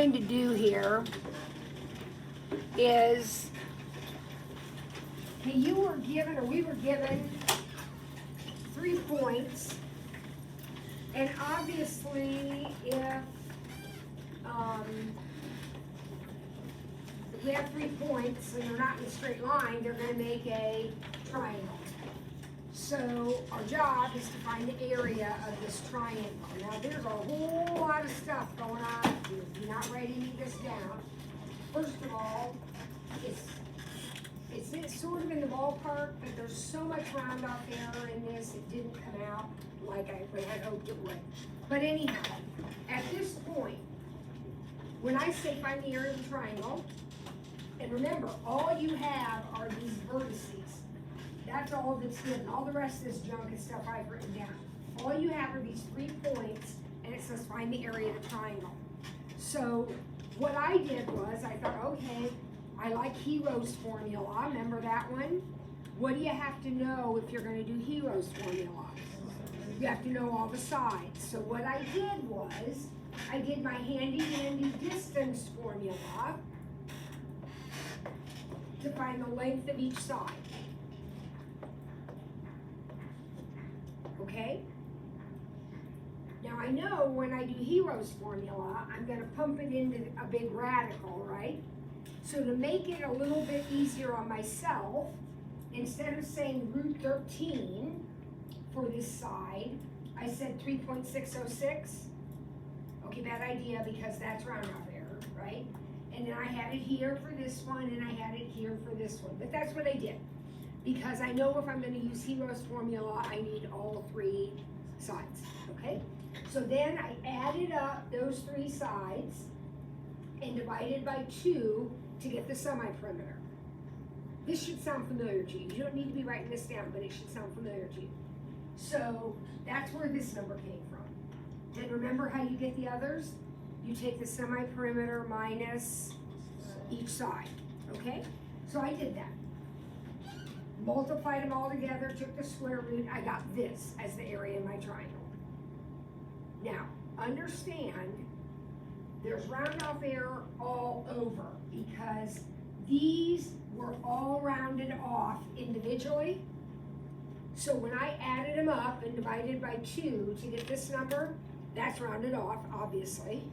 trying to do here is, okay, you were given, or we were given 3 points, and obviously if we have 3 points and they're not in a straight line, they're going to make a triangle. So our job is to find the area of this triangle. Now there's a whole lot of stuff going on here. If you're not writing this down, first of all, it's sort of in the ballpark, but there's so much round off error in this, it didn't come out like I had hoped it would. But anyhow, at this point, when I say find the area of the triangle, and remember, all you have are these vertices. That's all that's given. All the rest of this junk is stuff I've written down. All you have are these 3 points, and it says find the area of the triangle. So what I did was, I thought, okay, I like Hero's formula. Remember that one? What do you have to know if you're going to do Hero's formula? You have to know all the sides. So what I did was, I did my handy-dandy distance formula to find the length of each side. Okay? Now I know when I do Hero's formula, I'm going to pump it into a big radical, right? So to make it a little bit easier on myself, instead of saying root 13 for this side, I said 3.606. Okay, bad idea because that's round off error, right? And then I had it here for this one, and I had it here for this one. But that's what I did. Because I know if I'm going to use Hero's formula, I need all 3 sides, okay? So then I added up those 3 sides and divided by 2 to get the semi-perimeter. This should sound familiar to you. You don't need to be writing this down, but it should sound familiar to you. So that's where this number came from. Then remember how you get the others? You take the semi-perimeter minus each side, okay? So I did that. Multiplied them all together, took the square root, I got this as the area of my triangle. Now, understand, there's round off error all over because these were all rounded off individually. So when I added them up and divided by 2 to get this number, that's rounded off, obviously.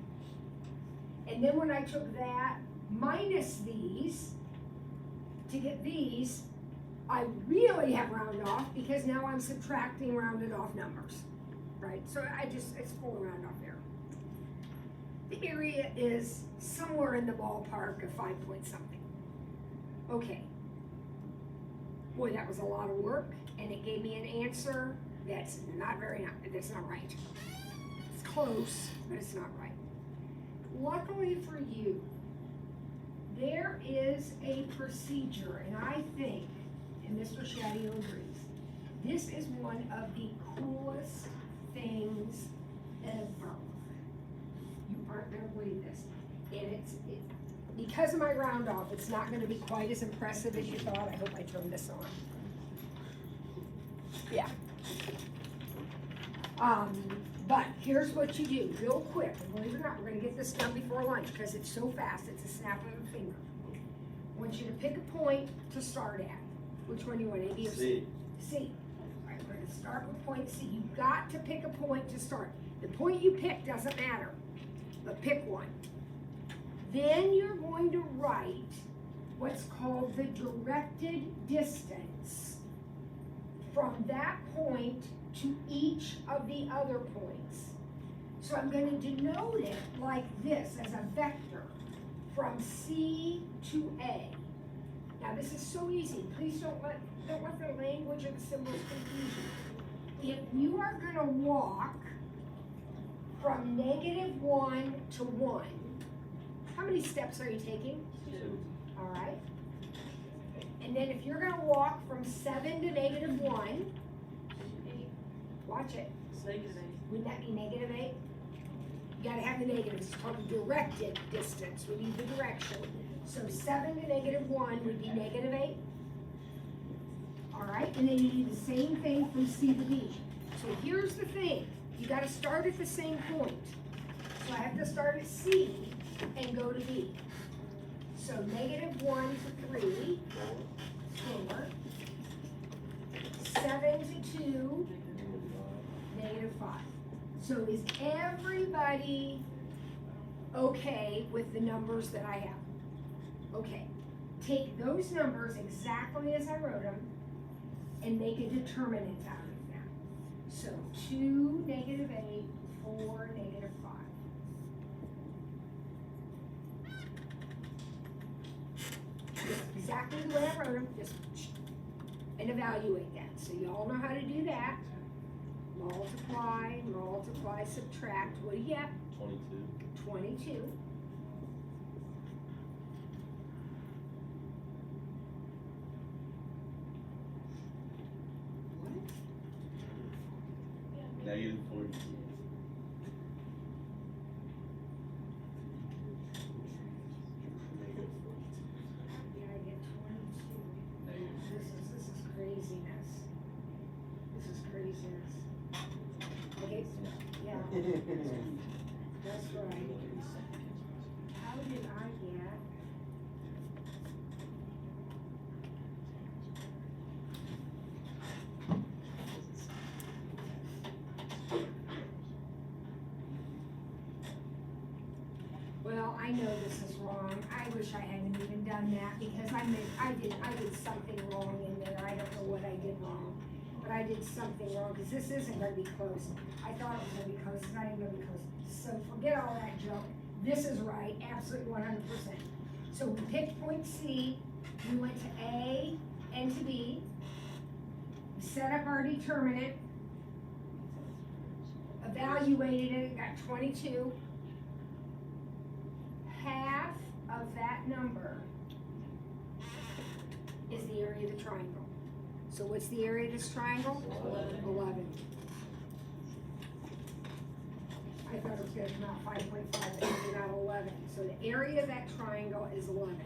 And then when I took that minus these to get these, I really have round off because now I'm subtracting rounded off numbers, right? So it's full round off error. The area is somewhere in the ballpark of 5 point something. Okay. Boy, that was a lot of work, and it gave me an answer that's not right. It's close, but it's not right. Luckily for you, there is a procedure, and I think, and Mr. Shadio agrees, this is one of the coolest things ever. You aren't going to believe this. And because of my round off, it's not going to be quite as impressive as you thought. I hope I turned this on. Yeah. But here's what you do, real quick. And believe it or not, we're going to get this done before lunch because it's so fast. It's a snap of a finger. I want you to pick a point to start at. Which one do you want, A, B, or C? C. All right, we're going to start with point C. You've got to pick a point to start. The point you pick doesn't matter, but pick one. Then you're going to write what's called the directed distance from that point to each of the other points. So I'm going to denote it like this as a vector from C to A. Now this is so easy. Please don't let the language of the symbols confuse you. If you are going to walk from -1 to 1, how many steps are you taking? 2. All right. And then if you're going to walk from 7 to -1, 8. Watch it. Wouldn't that be -8? You got to have the negatives. It's called the directed distance. We need the direction. So 7 to -1 would be -8. All right, and then you do the same thing from C to B. So here's the thing. You got to start at the same point. So I have to start at C and to be. So negative 1 to 3, 4. 7 to 2, negative 5. So is everybody okay with the numbers that I have? Okay. Take those numbers exactly as I wrote them and make a determinant out of them. So 2, negative 8, 4, negative 5. Just exactly the way I wrote them, just and evaluate that. So you all know how to do that. Multiply, multiply, subtract. What do you get? 22. 22. Negative 42. Negative 42. Yeah, I get 22. Negative. This is craziness. This is craziness. Okay, yeah. That's right. How did I get? Well, I know this is wrong. I wish I hadn't even done that because I did something wrong in there. I don't know what I did wrong, but I did something wrong because this isn't going to be close. I thought it was going to be close. It's not even going to be close. So forget all that junk. This is right, absolutely 100%. So we picked point C. We went to A and to B. We set up our determinant. Evaluated it. Got 22. Half of that number is the area of the triangle. So what's the area of this triangle? 11. I thought it was going to come out 5.5, but it came out 11. So the area of that triangle is 11.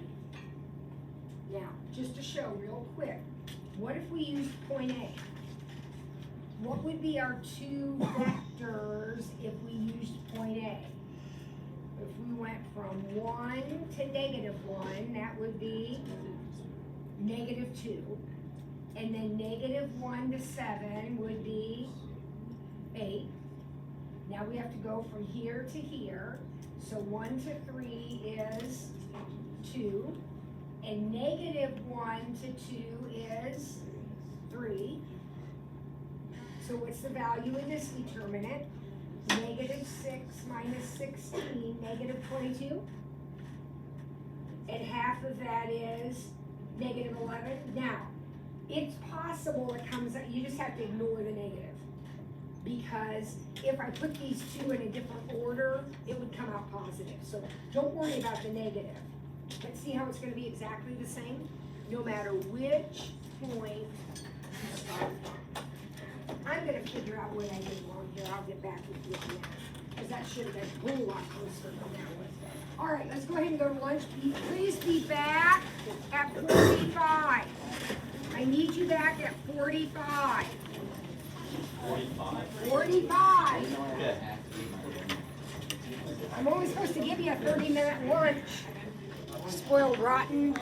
Now, just to show real quick, what if we used point A? What would be our two vectors if we used point A? If we went from 1 to negative 1, that would be negative 2. And then negative 1 to 7 would be 8. Now we have to go from here to here. So 1 to 3 is 2. And negative 1 to 2 is 3. So what's the value of this determinant? Negative 6 minus 16, negative 22. And half of that is negative 11. Now, it's possible it comes out, you just have to ignore the negative. Because if I put these two in a different order, it would come out positive. So don't worry about the negative. But see how it's going to be exactly the same? No matter which point you start from. I'm going to figure out what I did wrong here. I'll get back with you on that. Because that should have been a whole lot closer than that was. All right, let's go ahead and go to lunch. Please be back at 45. I need you back at 45. 45. 45. Okay. I'm only supposed to give you a 30-minute lunch. Spoiled rotten.